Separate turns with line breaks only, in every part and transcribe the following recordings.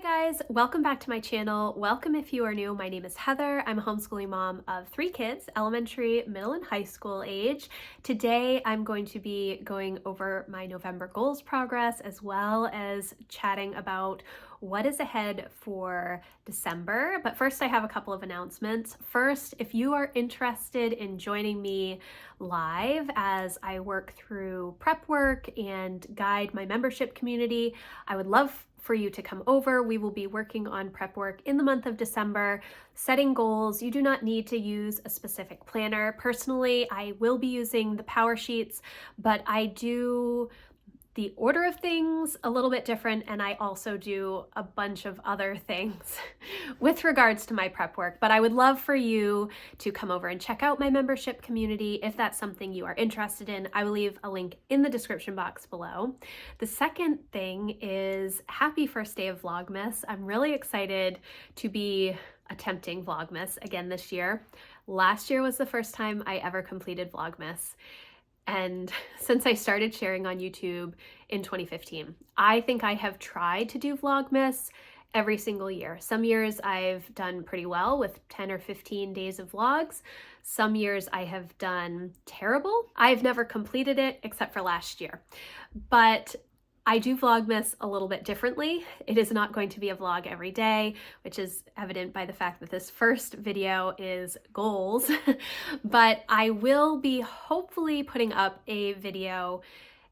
Hi guys, welcome back to my channel. Welcome if you are new. My name is Heather. I'm a homeschooling mom of 3 kids, elementary, middle, and high school age. Today I'm going to be going over my November goals progress as well as chatting about what is ahead for December. But first I have a couple of announcements. First, if you are interested in joining me live as I work through prep work and guide my membership community, I would love for you to come over. We will be working on prep work in the month of December, setting goals. You do not need to use a specific planner. Personally, I will be using the Power Sheets, but I do the order of things a little bit different, and I also do a bunch of other things with regards to my prep work. But I would love for you to come over and check out my membership community if that's something you are interested in. I will leave a link in the description box below. The second thing is happy first day of Vlogmas. I'm really excited to be attempting Vlogmas again this year. Last year was the first time I ever completed Vlogmas. And since I started sharing on YouTube in 2015, I think I have tried to do Vlogmas every single year. Some years I've done pretty well with 10 or 15 days of vlogs. Some years I have done terrible. I've never completed it except for last year. But I do Vlogmas a little bit differently. It is not going to be a vlog every day, which is evident by the fact that this first video is goals, but I will be hopefully putting up a video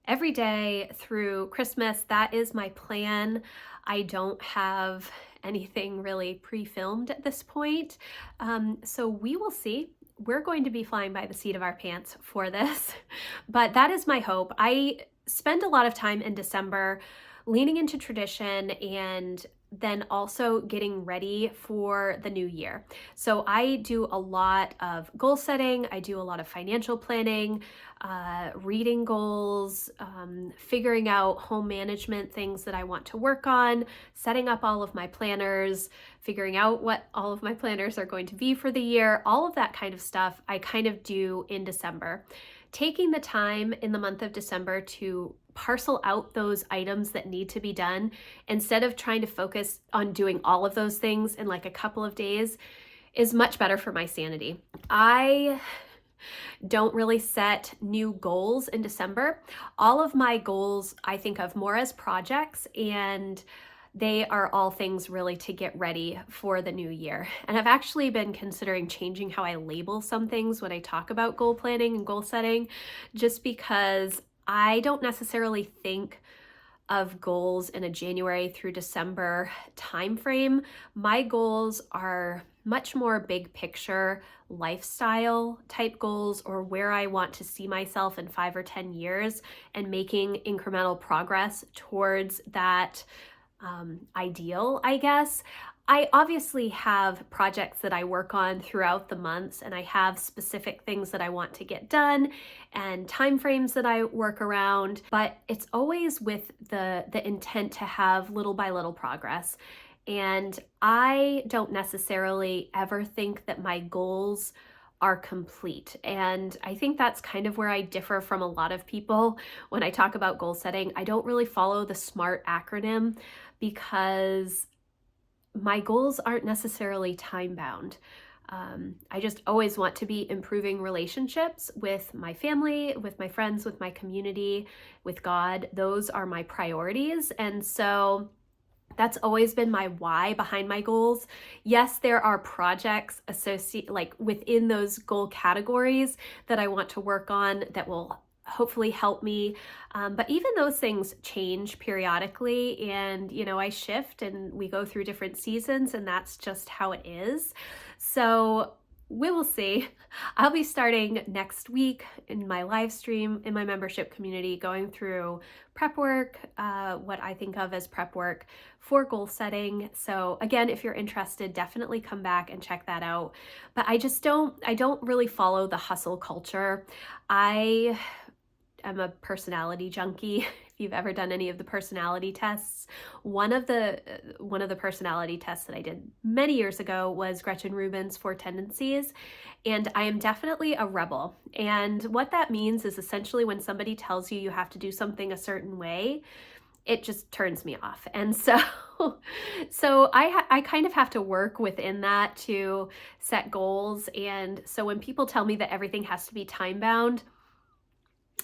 every day through Christmas. That is my plan. I don't have anything really pre-filmed at this point, so we will see. We're going to be flying by the seat of our pants for this, but that is my hope. I spend a lot of time in December leaning into tradition and then also getting ready for the new year. So I do a lot of goal setting. I do a lot of financial planning, reading goals, figuring out home management things that I want to work on, setting up all of my planners, figuring out what all of my planners are going to be for the year. All of that kind of stuff I kind of do in December. Taking the time in the month of December to parcel out those items that need to be done instead of trying to focus on doing all of those things in like a couple of days is much better for my sanity. I don't really set new goals in December. All of my goals I think of more as projects, and they are all things really to get ready for the new year. And I've actually been considering changing how I label some things when I talk about goal planning and goal setting, just because I don't necessarily think of goals in a January through December timeframe. My goals are much more big picture lifestyle type goals, or where I want to see myself in 5 or 10 years and making incremental progress towards that ideal, I guess. I obviously have projects that I work on throughout the months, and I have specific things that I want to get done and timeframes that I work around, but it's always with the intent to have little by little progress. And I don't necessarily ever think that my goals are complete. And I think that's kind of where I differ from a lot of people when I talk about goal setting. I don't really follow the SMART acronym because my goals aren't necessarily time bound. I just always want to be improving relationships with my family, with my friends, with my community, with God. Those are my priorities. And so that's always been my why behind my goals. Yes, there are projects associated, like within those goal categories that I want to work on that will hopefully help me. But even those things change periodically, and I shift and we go through different seasons, and that's just how it is. So we will see. I'll be starting next week in my live stream in my membership community, going through prep work, what I think of as prep work for goal setting. So again, if you're interested, definitely come back and check that out. But I don't really follow the hustle culture. I'm a personality junkie. If you've ever done any of the personality tests, one of the personality tests that I did many years ago was Gretchen Rubin's 4 Tendencies, and I am definitely a rebel. And what that means is essentially when somebody tells you you have to do something a certain way, it just turns me off. And so I kind of have to work within that to set goals. And so when people tell me that everything has to be time bound,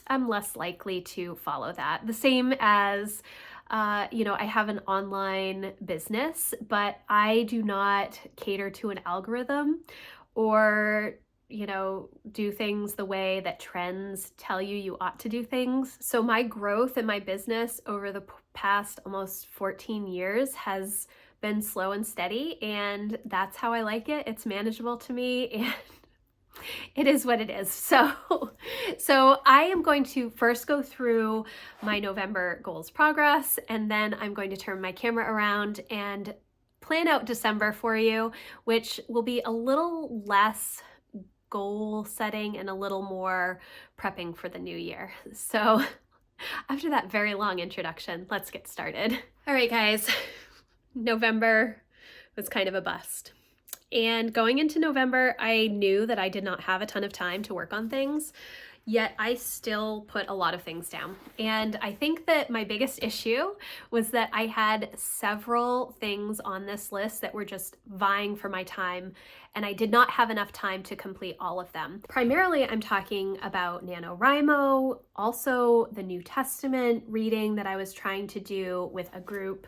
I'm less likely to follow that. The same as, I have an online business, but I do not cater to an algorithm or, do things the way that trends tell you ought to do things. So my growth in my business over the past almost 14 years has been slow and steady, and that's how I like it. It's manageable to me, and it is what it is. So I am going to first go through my November goals progress, and then I'm going to turn my camera around and plan out December for you, which will be a little less goal setting and a little more prepping for the new year. So after that very long introduction, let's get started. All right, guys, November was kind of a bust. And going into November, I knew that I did not have a ton of time to work on things, yet I still put a lot of things down. And I think that my biggest issue was that I had several things on this list that were just vying for my time, and I did not have enough time to complete all of them. Primarily, I'm talking about NaNoWriMo, also the New Testament reading that I was trying to do with a group,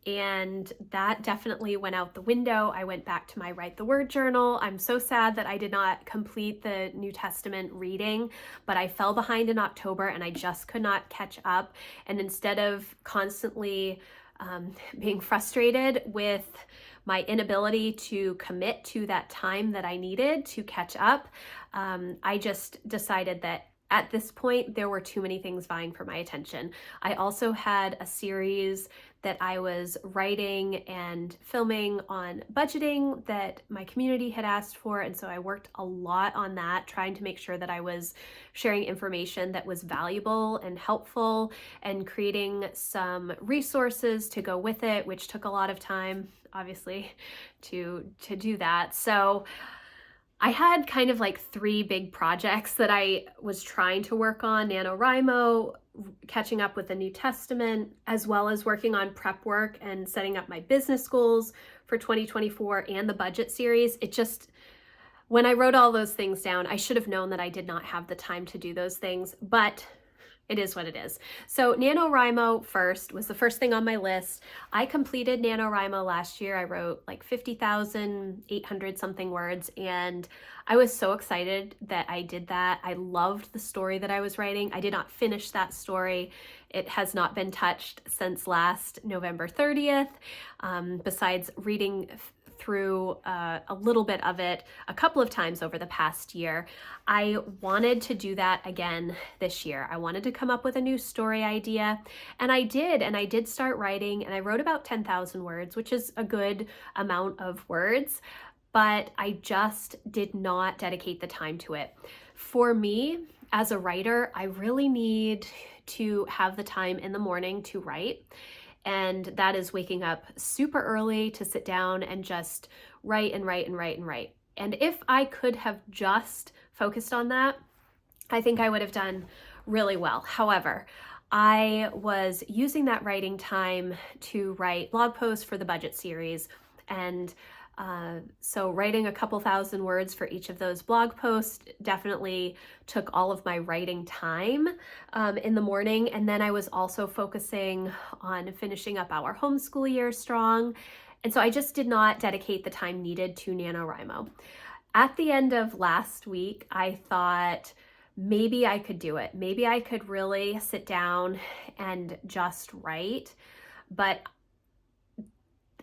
and that definitely went out the window. I went back to my Write the Word journal. I'm so sad that I did not complete the New Testament reading, but I fell behind in October and I just could not catch up. And instead of constantly being frustrated with my inability to commit to that time that I needed to catch up, I just decided that at this point, there were too many things vying for my attention. I also had a series that I was writing and filming on budgeting that my community had asked for, and so I worked a lot on that, trying to make sure that I was sharing information that was valuable and helpful, and creating some resources to go with it, which took a lot of time, obviously, to do that. So I had kind of like 3 big projects that I was trying to work on: NaNoWriMo, catching up with the New Testament, as well as working on prep work and setting up my business goals for 2024 and the budget series. It just, when I wrote all those things down, I should have known that I did not have the time to do those things, but it is what it is. So NaNoWriMo first was the first thing on my list. I completed NaNoWriMo last year. I wrote like 50,800 something words, and I was so excited that I did that. I loved the story that I was writing. I did not finish that story. It has not been touched since last November 30th, besides reading through a little bit of it a couple of times over the past year. I wanted to do that again this year. I wanted to come up with a new story idea, and I did start writing, and I wrote about 10,000 words, which is a good amount of words, but I just did not dedicate the time to it. For me, as a writer, I really need to have the time in the morning to write. And that is waking up super early to sit down and just write and write and write and write. And if I could have just focused on that, I think I would have done really well. However, I was using that writing time to write blog posts for the budget series, and so writing a couple thousand words for each of those blog posts definitely took all of my writing time in the morning. And then I was also focusing on finishing up our homeschool year strong. And so I just did not dedicate the time needed to NaNoWriMo. At the end of last week, I thought maybe I could do it. Maybe I could really sit down and just write, but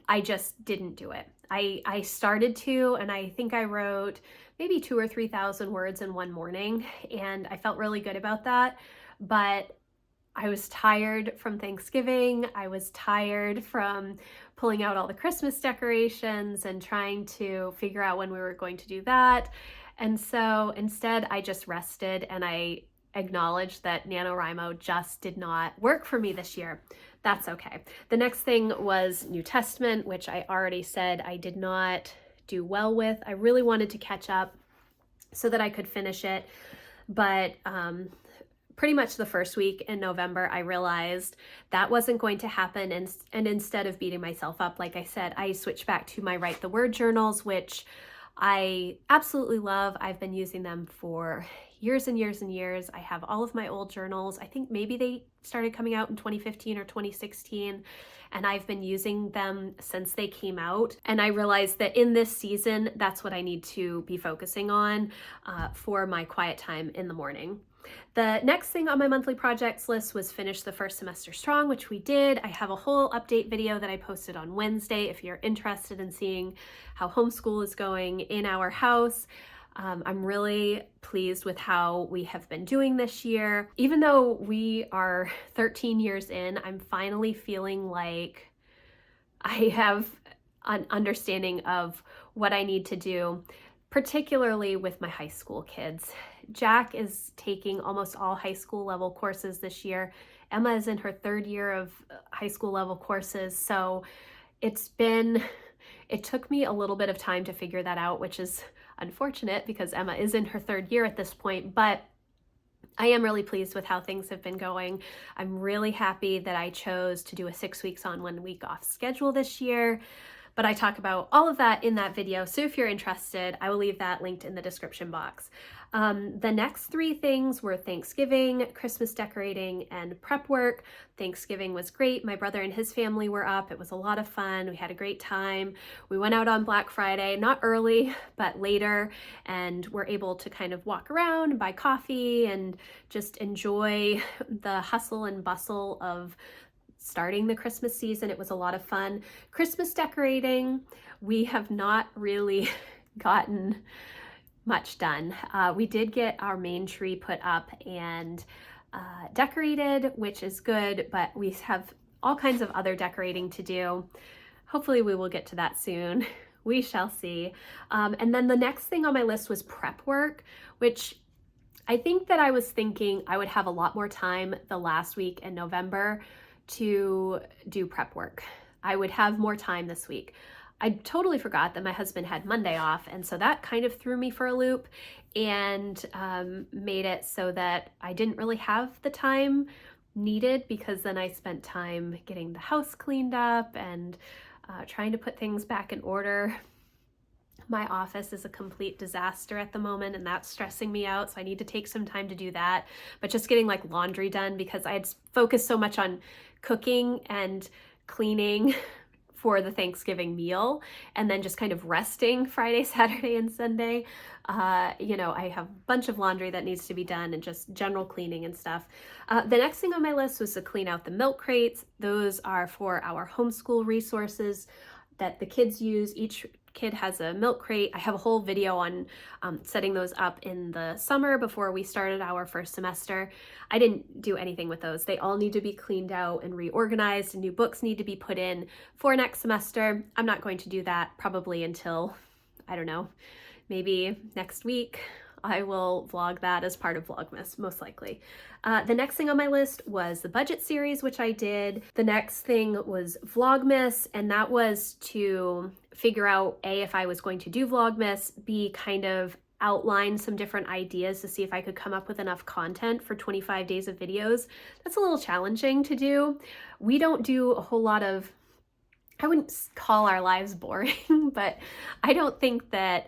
I just didn't do it. I started to, and I think I wrote maybe 2,000 or 3,000 words in one morning, and I felt really good about that. But I was tired from Thanksgiving. I was tired from pulling out all the Christmas decorations and trying to figure out when we were going to do that. And so instead, I just rested, and I acknowledged that NaNoWriMo just did not work for me this year. That's okay. The next thing was New Testament, which I already said I did not do well with. I really wanted to catch up so that I could finish it, but pretty much the first week in November, I realized that wasn't going to happen. And instead of beating myself up, like I said, I switched back to my Write the Word journals, which I absolutely love. I've been using them for years and years and years. I have all of my old journals. I think maybe they started coming out in 2015 or 2016, and I've been using them since they came out. And I realized that in this season, that's what I need to be focusing on for my quiet time in the morning. The next thing on my monthly projects list was finish the first semester strong, which we did. I have a whole update video that I posted on Wednesday if you're interested in seeing how homeschool is going in our house. I'm really pleased with how we have been doing this year. Even though we are 13 years in, I'm finally feeling like I have an understanding of what I need to do, particularly with my high school kids. Jack is taking almost all high school level courses this year. Emma is in her third year of high school level courses. So it took me a little bit of time to figure that out, which is unfortunate because Emma is in her third year at this point, but I am really pleased with how things have been going. I'm really happy that I chose to do a 6 weeks on, 1 week off schedule this year. But I talk about all of that in that video. So if you're interested, I will leave that linked in the description box. The next 3 things were Thanksgiving, Christmas decorating, and prep work. Thanksgiving was great. My brother and his family were up. It was a lot of fun. We had a great time. We went out on Black Friday, not early, but later, and were able to kind of walk around and buy coffee and just enjoy the hustle and bustle of starting the Christmas season. It was a lot of fun. Christmas decorating, we have not really gotten much done. We did get our main tree put up and decorated, which is good, but we have all kinds of other decorating to do. Hopefully we will get to that soon. We shall see. And then the next thing on my list was prep work, which I think that I was thinking I would have a lot more time the last week in November to do prep work. I would have more time this week. I totally forgot that my husband had Monday off, and so that kind of threw me for a loop and made it so that I didn't really have the time needed, because then I spent time getting the house cleaned up and trying to put things back in order. My office is a complete disaster at the moment, and that's stressing me out, so I need to take some time to do that. But just getting like laundry done, because I had focused so much on cooking and cleaning for the Thanksgiving meal, and then just kind of resting Friday, Saturday, and Sunday. I have a bunch of laundry that needs to be done and just general cleaning and stuff. The next thing on my list was to clean out the milk crates. Those are for our homeschool resources that the kids use. Each kid has a milk crate. I have a whole video on setting those up in the summer before we started our first semester. I didn't do anything with those. They all need to be cleaned out and reorganized, and new books need to be put in for next semester. I'm not going to do that probably until, I don't know, maybe next week. I will vlog that as part of Vlogmas, most likely. The next thing on my list was the budget series, which I did. The next thing was Vlogmas, and that was to figure out, A, if I was going to do Vlogmas, B, kind of outline some different ideas to see if I could come up with enough content for 25 days of videos. That's a little challenging to do. We don't do a whole lot of, I wouldn't call our lives boring, but I don't think that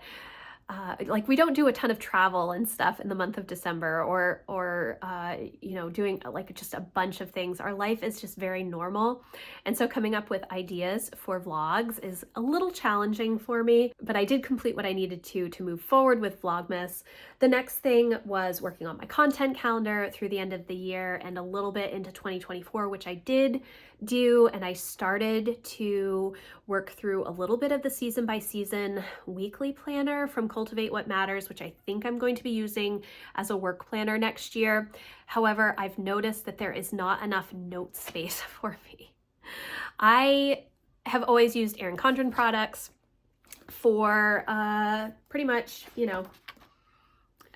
we don't do a ton of travel and stuff in the month of December, or doing like just a bunch of things. Our life is just very normal. And so coming up with ideas for vlogs is a little challenging for me, but I did complete what I needed to move forward with Vlogmas. The next thing was working on my content calendar through the end of the year and a little bit into 2024, which I did do, and I started to work through a little bit of the season by season weekly planner from Cultivate What Matters, which I think I'm going to be using as a work planner next year. However, I've noticed that there is not enough note space for me. I have always used Erin Condren products for pretty much,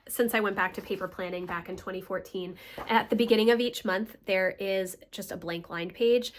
since I went back to paper planning back in 2014. At the beginning of each month, there is just a blank lined page,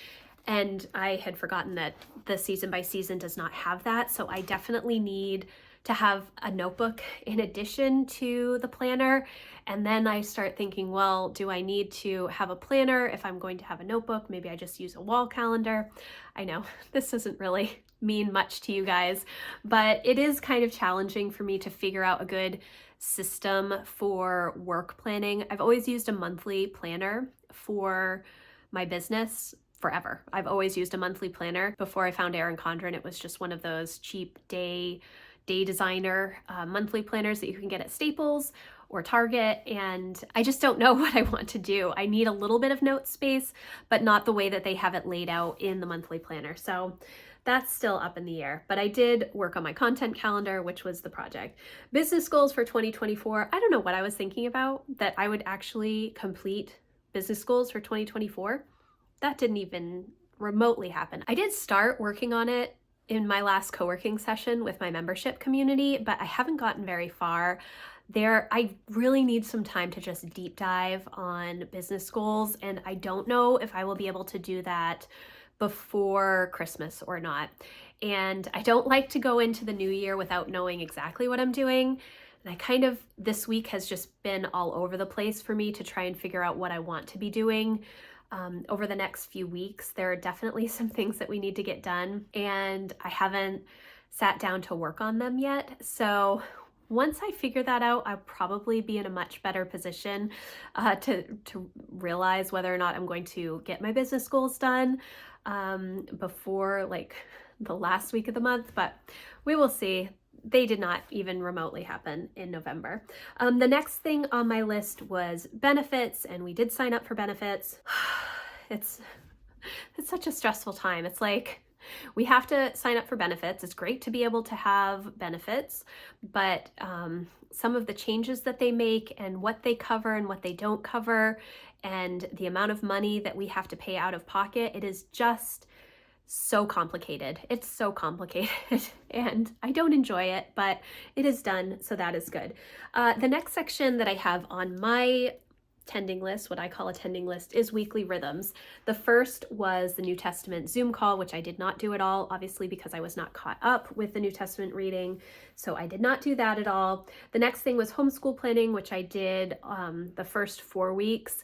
and I had forgotten that the season by season does not have that. So I definitely need to have a notebook in addition to the planner. And then I start thinking, well, do I need to have a planner if I'm going to have a notebook? Maybe I just use a wall calendar. I know this doesn't really mean much to you guys, but it is kind of challenging for me to figure out a good system for work planning. I've always used a monthly planner for my business forever. I've always used a monthly planner. Before I found Erin Condren, it was just one of those cheap day designer monthly planners that you can get at Staples or Target, and I just don't know what I want to do. I need a little bit of note space, but not the way that they have it laid out in the monthly planner. So that's still up in the air, but I did work on my content calendar, which was the project. Business goals for 2024. I don't know what I was thinking about, that I would actually complete business goals for 2024. That didn't even remotely happen. I did start working on it in my last co-working session with my membership community, but I haven't gotten very far there. I really need some time to just deep dive on business goals, and I don't know if I will be able to do that before Christmas or not. And I don't like to go into the new year without knowing exactly what I'm doing. And I kind of, this week has just been all over the place for me to try and figure out what I want to be doing. Over the next few weeks, there are definitely some things that we need to get done, and I haven't sat down to work on them yet. So once I figure that out, I'll probably be in a much better position to realize whether or not I'm going to get my business goals done before like the last week of the month, but we will see. They did not even remotely happen in November. The next thing on my list was benefits, and we did sign up for benefits. It's such a stressful time. It's like we have to sign up for benefits. It's great to be able to have benefits, but some of the changes that they make and what they cover and what they don't cover and the amount of money that we have to pay out of pocket, it is just so complicated. It's so complicated and I don't enjoy it, but it is done, so that is good. The next section that I have on my tending list, what I call a tending list, is weekly rhythms. The first was the New Testament Zoom call, which I did not do at all, obviously because I was not caught up with the New Testament reading, so I did not do that at all. The next thing was homeschool planning, which I did the first 4 weeks.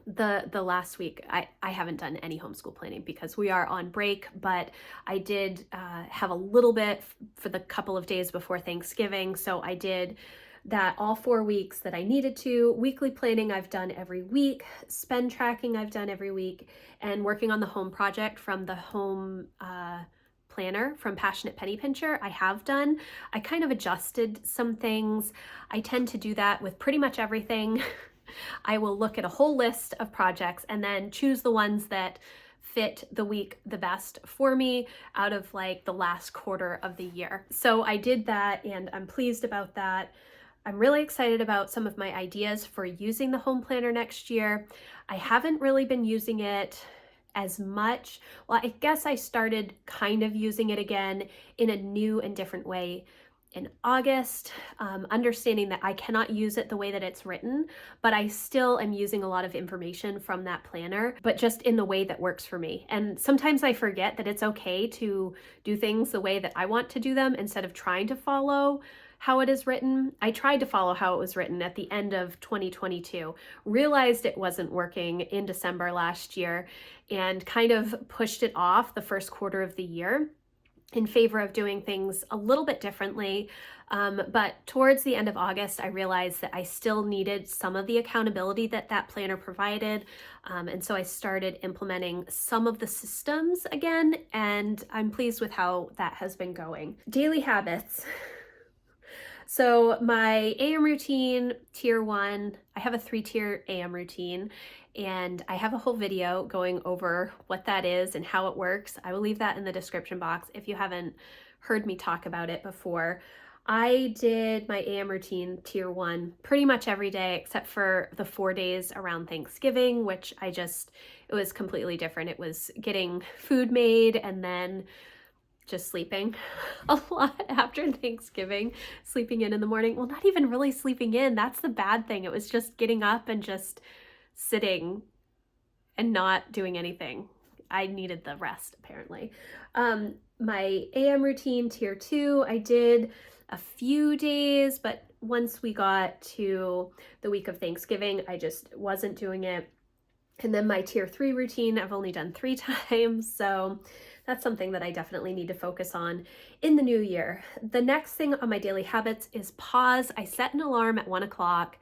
The last week, I haven't done any homeschool planning because we are on break, but I did have a little bit for the couple of days before Thanksgiving, so I did that all 4 weeks that I needed to. Weekly planning I've done every week, spend tracking I've done every week, and working on the home project from the home planner from Passionate Penny Pincher I have done. I kind of adjusted some things. I tend to do that with pretty much everything. I will look at a whole list of projects and then choose the ones that fit the week the best for me out of like the last quarter of the year. So I did that and I'm pleased about that. I'm really excited about some of my ideas for using the home planner next year. I haven't really been using it as much. Well, I guess I started kind of using it again in a new and different way in August, understanding that I cannot use it the way that it's written, but I still am using a lot of information from that planner, but just in the way that works for me. And sometimes I forget that it's okay to do things the way that I want to do them instead of trying to follow how it is written. I tried to follow how it was written at the end of 2022, realized it wasn't working in December last year, and kind of pushed it off the first quarter of the year in favor of doing things a little bit differently. But towards the end of August, I realized that I still needed some of the accountability that that planner provided. And so I started implementing some of the systems again, and I'm pleased with how that has been going. Daily habits. So my AM routine, tier 1, I have a 3-tier AM routine, and I have a whole video going over what that is and how it works. I will leave that in the description box if you haven't heard me talk about it before. I did my AM routine, tier 1, pretty much every day except for the 4 days around Thanksgiving, which it was completely different. It was getting food made and then just sleeping a lot after Thanksgiving, sleeping in the morning. Well, not even really sleeping in. That's the bad thing. It was just getting up and just sitting and not doing anything. I needed the rest apparently. My AM routine, tier 2, I did a few days, but once we got to the week of Thanksgiving, I just wasn't doing it. And then my tier 3 routine, I've only done 3 times, so that's something that I definitely need to focus on in the new year. The next thing on my daily habits is pause. I set an alarm at 1 o'clock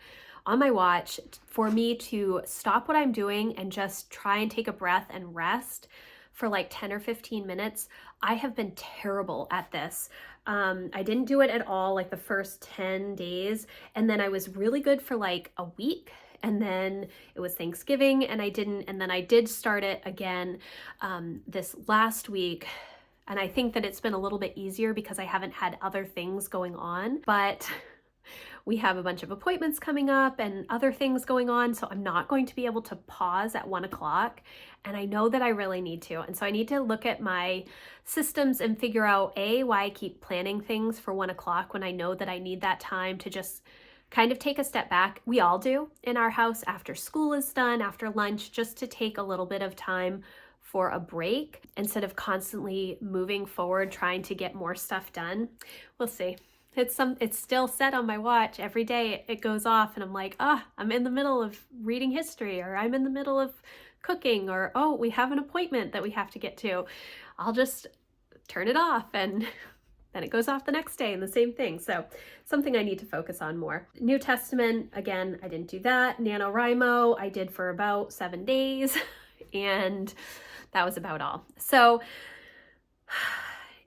on my watch for me to stop what I'm doing and just try and take a breath and rest for like 10 or 15 minutes. I have been terrible at this. I didn't do it at all like the first 10 days, and then I was really good for like a week. And then it was Thanksgiving and I didn't, and then I did start it again this last week. And I think that it's been a little bit easier because I haven't had other things going on, but we have a bunch of appointments coming up and other things going on. So I'm not going to be able to pause at 1 o'clock. And I know that I really need to. And so I need to look at my systems and figure out why I keep planning things for 1 o'clock when I know that I need that time to just kind of take a step back. We all do in our house after school is done, after lunch, just to take a little bit of time for a break instead of constantly moving forward, trying to get more stuff done. We'll see. It's still set on my watch. Every day it goes off and I'm like, I'm in the middle of reading history, or I'm in the middle of cooking, or we have an appointment that we have to get to. I'll just turn it off and then it goes off the next day and the same thing. So something I need to focus on more. New Testament, again, I didn't do that. NaNoWriMo, I did for about 7 days and that was about all. So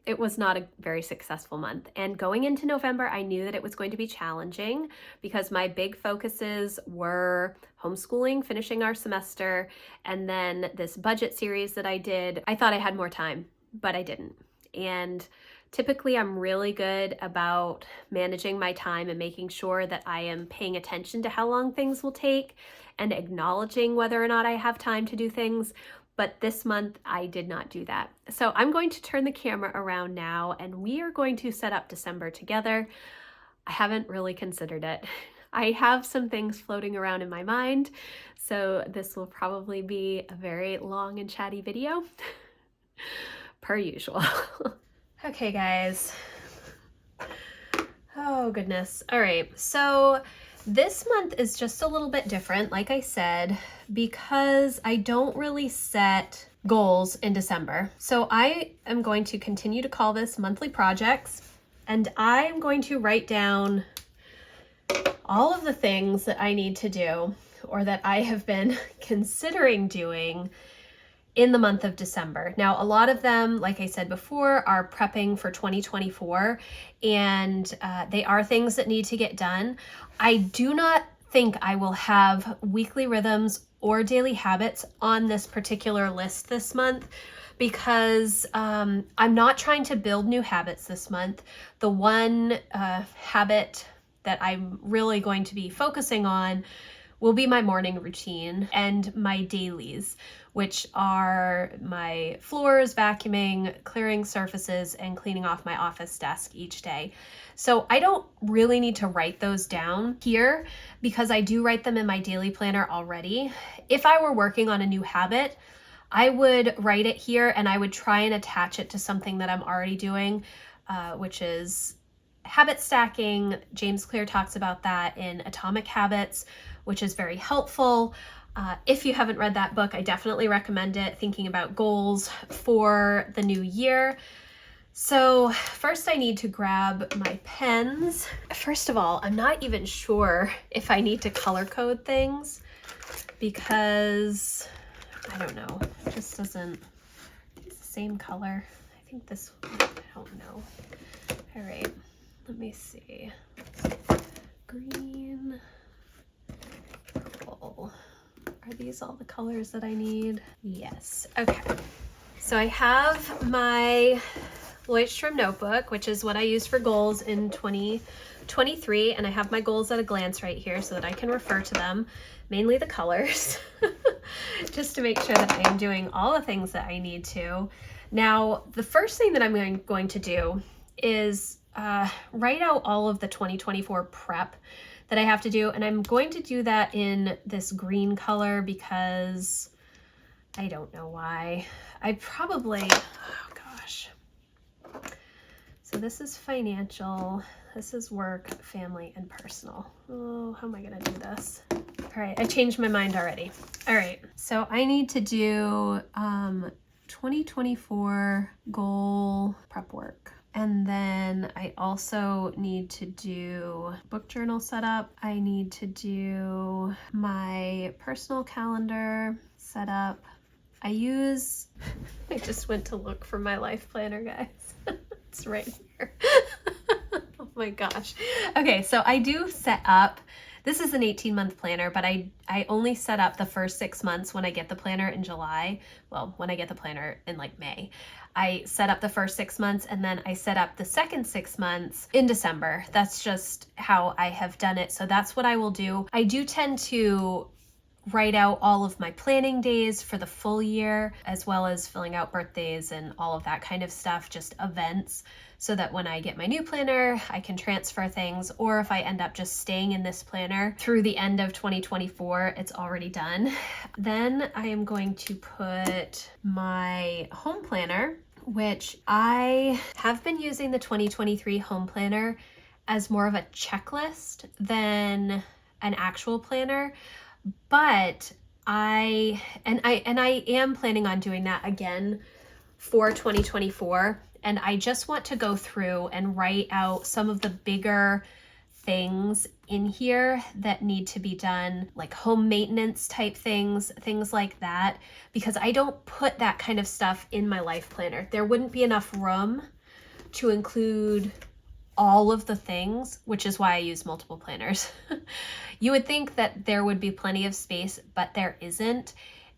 it was not a very successful month. And going into November, I knew that it was going to be challenging because my big focuses were homeschooling, finishing our semester, and then this budget series that I did. I thought I had more time, but I didn't. And typically I'm really good about managing my time and making sure that I am paying attention to how long things will take and acknowledging whether or not I have time to do things. But this month I did not do that. So I'm going to turn the camera around now and we are going to set up December together. I haven't really considered it. I have some things floating around in my mind, so this will probably be a very long and chatty video, per usual. Okay, guys. Oh, goodness. All right, so this month is just a little bit different, like I said, because I don't really set goals in December. So I am going to continue to call this monthly projects, and I'm going to write down all of the things that I need to do or that I have been considering doing in the month of December. Now, a lot of them, like I said before, are prepping for 2024, and they are things that need to get done. I do not think I will have weekly rhythms or daily habits on this particular list this month because I'm not trying to build new habits this month. The one habit that I'm really going to be focusing on will be my morning routine and my dailies, which are my floors, vacuuming, clearing surfaces, and cleaning off my office desk each day. So I don't really need to write those down here because I do write them in my daily planner already. If I were working on a new habit, I would write it here and I would try and attach it to something that I'm already doing, which is habit stacking. James Clear talks about that in Atomic Habits, which is very helpful. If you haven't read that book, I definitely recommend it, thinking about goals for the new year. So first I need to grab my pens. First of all, I'm not even sure if I need to color code things because I don't know, it just doesn't, it's the same color. I think this, I don't know. All right, let me see. Green, purple. Are these all the colors that I need? Yes, okay. So I have my Lloydstrom notebook, which is what I use for goals in 2023, and I have my goals at a glance right here so that I can refer to them, mainly the colors, just to make sure that I am doing all the things that I need to. Now, the first thing that I'm going to do is write out all of the 2024 prep that I have to do, and I'm going to do that in this green color because I don't know why. I probably, oh gosh. So this is financial, this is work, family, and personal. Oh, how am I gonna do this? All right, I changed my mind already. All right, so I need to do 2024 goal prep work. And then I also need to do book journal setup. I need to do my personal calendar setup. I just went to look for my life planner, guys. It's right here. Oh my gosh. Okay, so I do set up, this is an 18-month planner, but I only set up the first 6 months when I get the planner in July. Well, when I get the planner in like May. I set up the first 6 months and then I set up the second 6 months in December. That's just how I have done it. So that's what I will do. I do tend to write out all of my planning days for the full year, as well as filling out birthdays and all of that kind of stuff, just events, so that when I get my new planner, I can transfer things, or if I end up just staying in this planner through the end of 2024, it's already done. Then I am going to put my home planner, which I have been using the 2023 home planner as more of a checklist than an actual planner. But I am planning on doing that again for 2024. And I just want to go through and write out some of the bigger things in here that need to be done, like home maintenance type things like that, because I don't put that kind of stuff in my life planner. There wouldn't be enough room to include all of the things, which is why I use multiple planners. You would think that there would be plenty of space, but there isn't.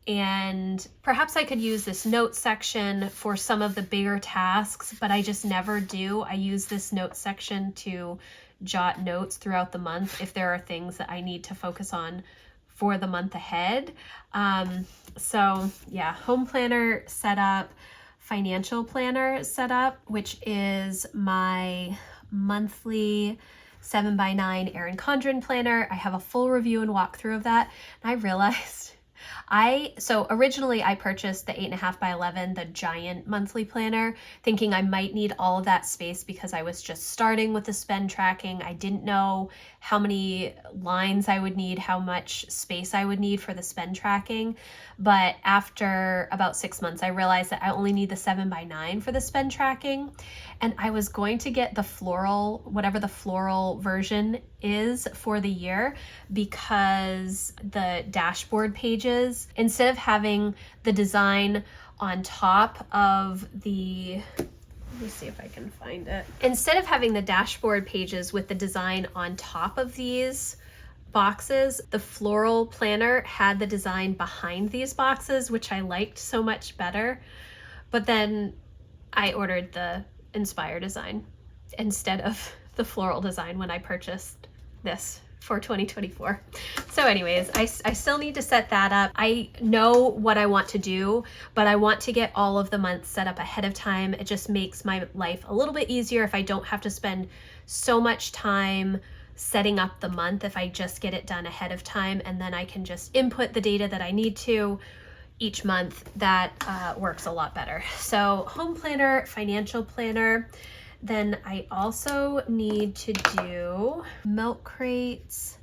And perhaps I could use this notes section for some of the bigger tasks, but I just never do. I use this notes section to jot notes throughout the month if there are things that I need to focus on for the month ahead. So yeah, home planner setup, financial planner setup, which is my monthly 7x9 Erin Condren planner. I have a full review and walkthrough of that. And I realized so originally I purchased the 8.5x11, the giant monthly planner, thinking I might need all of that space because I was just starting with the spend tracking. I didn't know how many lines I would need, how much space I would need for the spend tracking. But after about 6 months, I realized that I only need the 7x9 for the spend tracking. And I was going to get the floral, whatever the floral version is for the year, because the dashboard pages, instead of having the design on top of the, let me see if I can find it. Instead of having the dashboard pages with the design on top of these boxes, the floral planner had the design behind these boxes, which I liked so much better. But then I ordered the Inspire design instead of the floral design when I purchased this for 2024. So anyways, I still need to set that up. I know what I want to do, but I want to get all of the months set up ahead of time. It just makes my life a little bit easier if I don't have to spend so much time setting up the month, if I just get it done ahead of time, and then I can just input the data that I need to each month. That works a lot better. So home planner, financial planner. Then I also need to do milk crates.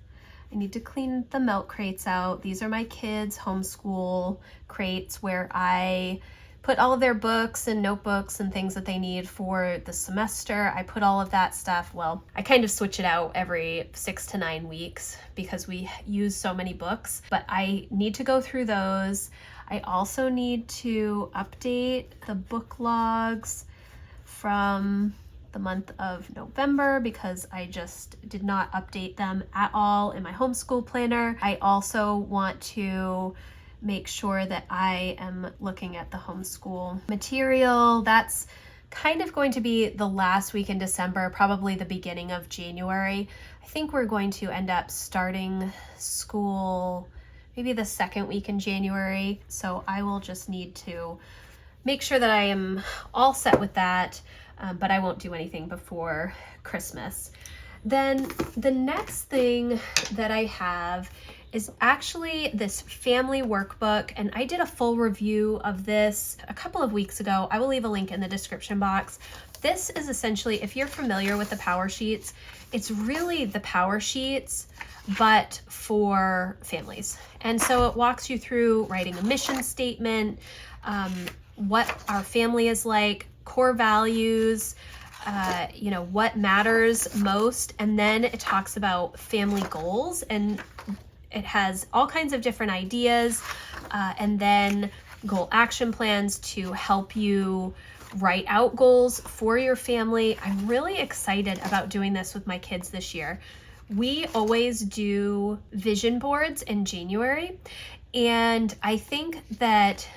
I need to clean the milk crates out. These are my kids' homeschool crates where I put all of their books and notebooks and things that they need for the semester. I put all of that stuff, well, I kind of switch it out every 6 to 9 weeks because we use so many books, but I need to go through those. I also need to update the book logs from the month of November because I just did not update them at all in my homeschool planner. I also want to make sure that I am looking at the homeschool material. That's kind of going to be the last week in December, probably the beginning of January. I think we're going to end up starting school maybe the second week in January. So I will just need to make sure that I am all set with that, but I won't do anything before Christmas. Then the next thing that I have is actually this family workbook, and I did a full review of this a couple of weeks ago. I will leave a link in the description box. This is essentially, if you're familiar with the Power Sheets, it's really the Power Sheets, but for families. And so it walks you through writing a mission statement, what our family is like, core values, what matters most. And then it talks about family goals, and it has all kinds of different ideas, and then goal action plans to help you write out goals for your family. I'm really excited about doing this with my kids this year. We always do vision boards in January, and I think that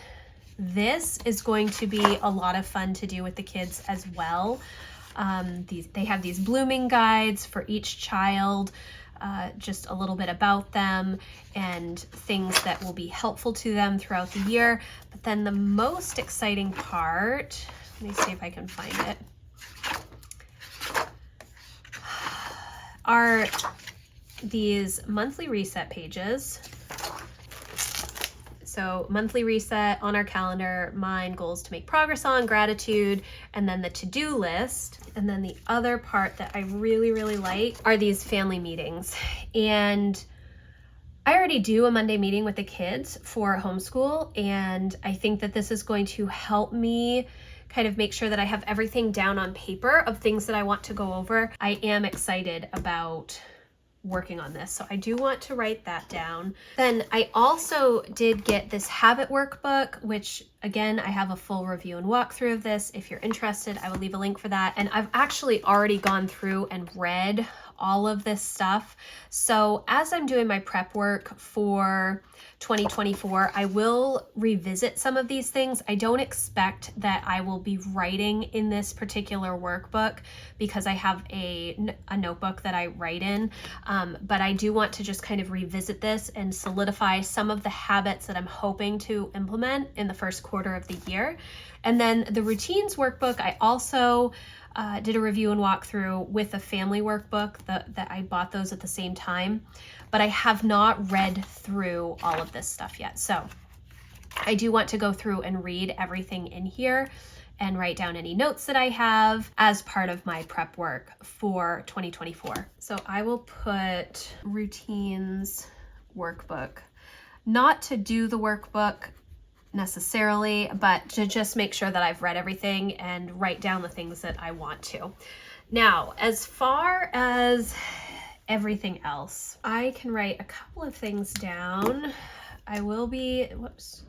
this is going to be a lot of fun to do with the kids as well. They have these blooming guides for each child, just a little bit about them and things that will be helpful to them throughout the year. But then the most exciting part, let me see if I can find it, are these monthly reset pages. So monthly reset on our calendar, mine, goals to make progress on, gratitude, and then the to-do list. And then the other part that I really, really like are these family meetings. And I already do a Monday meeting with the kids for homeschool, and I think that this is going to help me kind of make sure that I have everything down on paper of things that I want to go over. I am excited about working on this, so I do want to write that down. Then I also did get this habit workbook, which again, I have a full review and walkthrough of this. If you're interested, I will leave a link for that. And I've actually already gone through and read all of this stuff. So as I'm doing my prep work for 2024, I will revisit some of these things. I don't expect that I will be writing in this particular workbook because I have a notebook that I write in, but I do want to just kind of revisit this and solidify some of the habits that I'm hoping to implement in the first quarter of the year. And then the routines workbook, I also did a review and walkthrough with a family workbook that I bought those at the same time, but I have not read through all of this stuff yet. So I do want to go through and read everything in here and write down any notes that I have as part of my prep work for 2024. So I will put routines workbook, not to do the workbook necessarily, but to just make sure that I've read everything and write down the things that I want to. Now, as far as everything else, I can write a couple of things down. I will be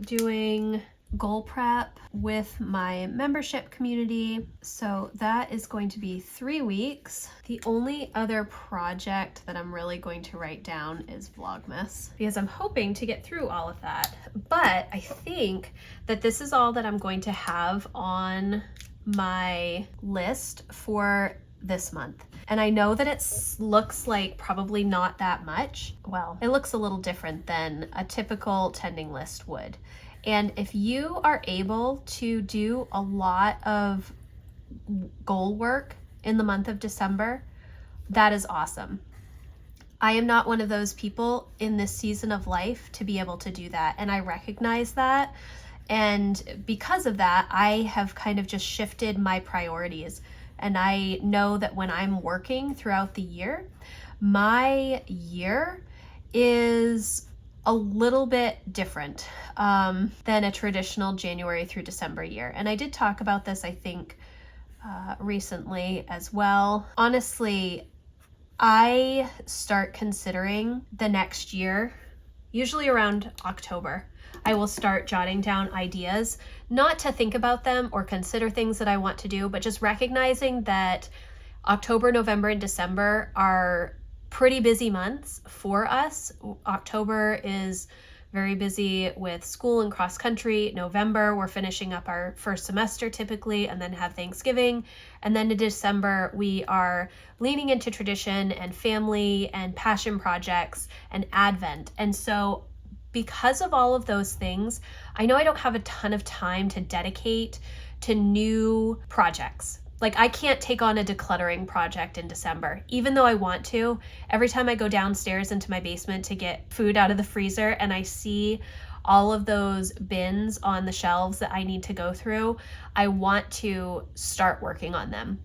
doing goal prep with my membership community. So that is going to be 3 weeks. The only other project that I'm really going to write down is Vlogmas, because I'm hoping to get through all of that. But I think that this is all that I'm going to have on my list for this month. And I know that it looks like probably not that much. Well, it looks a little different than a typical tending list would. And if you are able to do a lot of goal work in the month of December, that is awesome. I am not one of those people in this season of life to be able to do that. And I recognize that. And because of that, I have kind of just shifted my priorities. And I know that when I'm working throughout the year, my year is a little bit different than a traditional January through December year. And I did talk about this, I think, recently as well. Honestly, I start considering the next year, usually around October. I will start jotting down ideas, not to think about them or consider things that I want to do, but just recognizing that October, November, and December are pretty busy months for us. October is very busy with school and cross country. November, we're finishing up our first semester typically, and then have Thanksgiving. And then in December, we are leaning into tradition and family and passion projects and Advent. And so because of all of those things, I know I don't have a ton of time to dedicate to new projects. Like, I can't take on a decluttering project in December, even though I want to. Every time I go downstairs into my basement to get food out of the freezer and I see all of those bins on the shelves that I need to go through, I want to start working on them.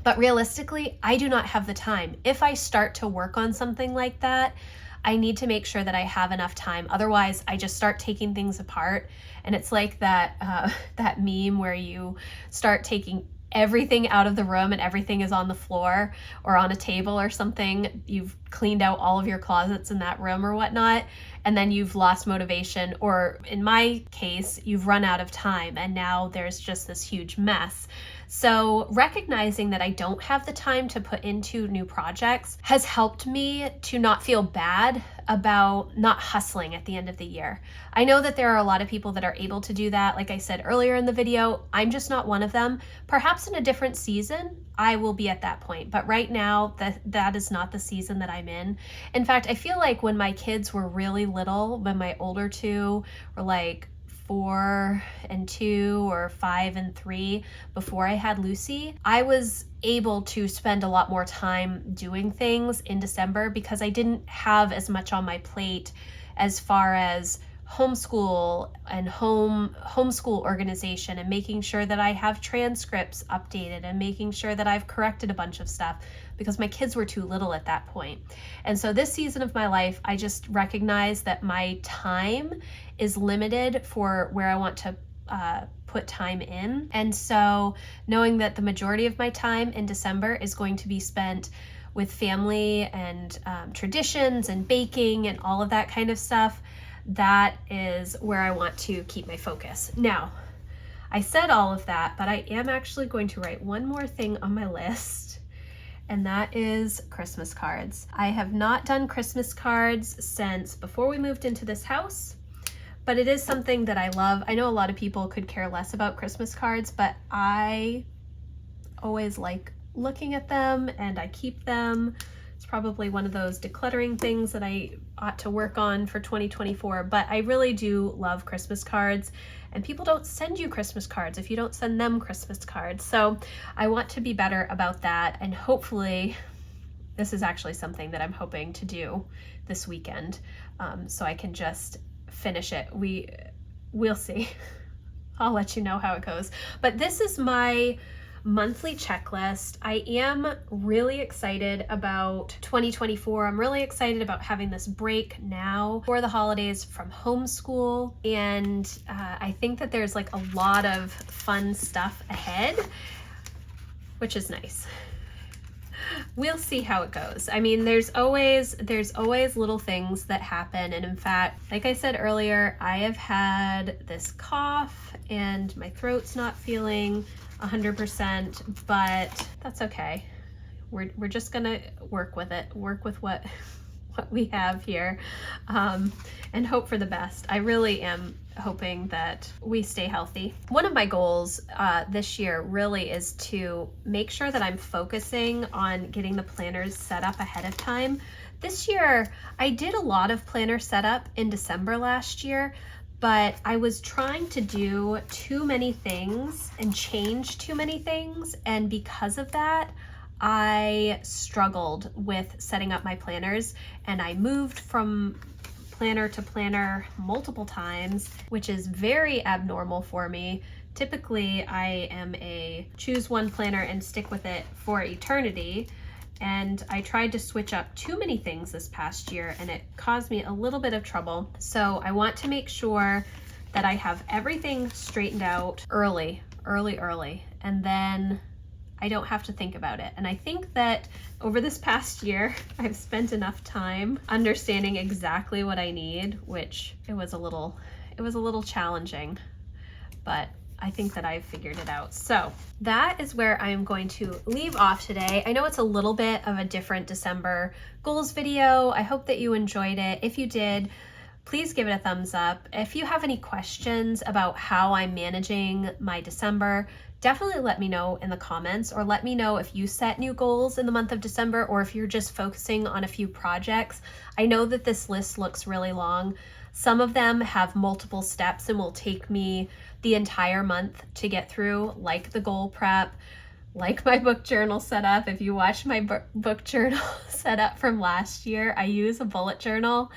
But realistically, I do not have the time. If I start to work on something like that, I need to make sure that I have enough time. Otherwise, I just start taking things apart. And it's like that meme where you start taking everything out of the room and everything is on the floor or on a table or something. You've cleaned out all of your closets in that room or whatnot, and then you've lost motivation, or in my case, you've run out of time and now there's just this huge mess. So recognizing that I don't have the time to put into new projects has helped me to not feel bad about not hustling at the end of the year. I know that there are a lot of people that are able to do that. Like I said earlier in the video, I'm just not one of them. Perhaps in a different season, I will be at that point. But right now, that is not the season that I'm in. In fact, I feel like when my kids were really little, when my older two were like 4 and 2 or 5 and 3, before I had Lucy, I was able to spend a lot more time doing things in December because I didn't have as much on my plate as far as homeschool and homeschool organization and making sure that I have transcripts updated and making sure that I've corrected a bunch of stuff because my kids were too little at that point. And so this season of my life, I just recognize that my time is limited for where I want to put time in. And so knowing that the majority of my time in December is going to be spent with family and traditions and baking and all of that kind of stuff, that is where I want to keep my focus. Now, I said all of that, but I am actually going to write one more thing on my list, and that is Christmas cards. I have not done Christmas cards since before we moved into this house, but it is something that I love. I know a lot of people could care less about Christmas cards, but I always like looking at them and I keep them. It's probably one of those decluttering things that I ought to work on for 2024, but I really do love Christmas cards, and people don't send you Christmas cards if you don't send them Christmas cards. So I want to be better about that, and hopefully this is actually something that I'm hoping to do this weekend, so I can just finish it. We'll see. I'll let you know how it goes. But this is my monthly checklist. I am really excited about 2024. I'm really excited about having this break now for the holidays from homeschool. And I think that there's like a lot of fun stuff ahead, which is nice. We'll see how it goes. I mean, there's always little things that happen. And in fact, like I said earlier, I have had this cough and my throat's not feeling 100%, but that's okay. We're just gonna work with it, work with what we have here, and hope for the best. I really am hoping that we stay healthy. One of my goals this year really is to make sure that I'm focusing on getting the planners set up ahead of time. This year, I did a lot of planner setup in December last year, but I was trying to do too many things and change too many things, and because of that, I struggled with setting up my planners, and I moved from planner to planner multiple times, which is very abnormal for me. Typically, I am a choose one planner and stick with it for eternity, and I tried to switch up too many things this past year, and it caused me a little bit of trouble. So I want to make sure that I have everything straightened out early, and then I don't have to think about it. And I think that over this past year, I've spent enough time understanding exactly what I need, which it was a little challenging, but I think that I've figured it out. So that is where I'm going to leave off today. I know it's a little bit of a different December goals video. I hope that you enjoyed it. If you did, please give it a thumbs up. If you have any questions about how I'm managing my December, definitely let me know in the comments, or let me know if you set new goals in the month of December, or if you're just focusing on a few projects. I know that this list looks really long. Some of them have multiple steps and will take me the entire month to get through, like the goal prep. like my book journal setup. If you watch my book journal setup from last year, I use a bullet journal,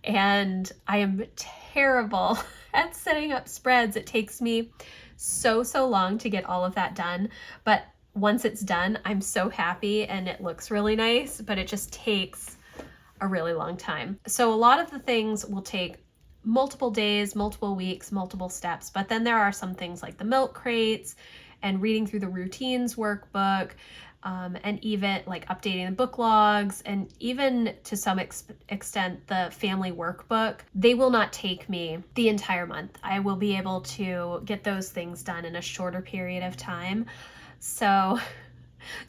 and I am terrible at setting up spreads. It takes me so long to get all of that done, but once it's done, I'm so happy and it looks really nice, but it just takes a really long time. So a lot of the things will take multiple days, multiple weeks, multiple steps, but then there are some things like the milk crates and reading through the routines workbook, and even like updating the book logs, and even to some extent the family workbook. They will not take me the entire month. I will be able to get those things done in a shorter period of time. So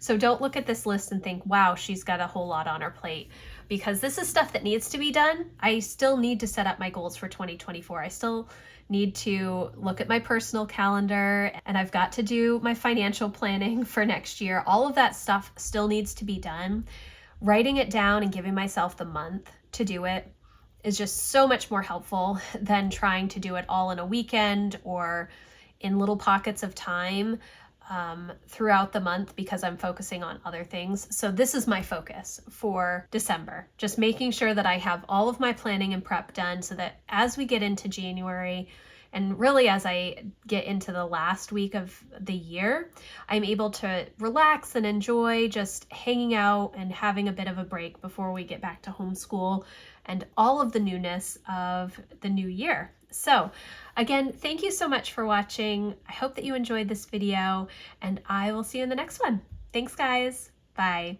don't look at this list and think, wow, she's got a whole lot on her plate, because this is stuff that needs to be done. I still need to set up my goals for 2024. I still need to look at my personal calendar, and I've got to do my financial planning for next year. All of that stuff still needs to be done. Writing it down and giving myself the month to do it is just so much more helpful than trying to do it all in a weekend or in little pockets of time throughout the month, because I'm focusing on other things. So this is my focus for December, just making sure that I have all of my planning and prep done, so that as we get into January, and really as I get into the last week of the year, I'm able to relax and enjoy just hanging out and having a bit of a break before we get back to homeschool and all of the newness of the new year. So again, thank you so much for watching. I hope that you enjoyed this video, and I will see you in the next one. Thanks, guys. Bye.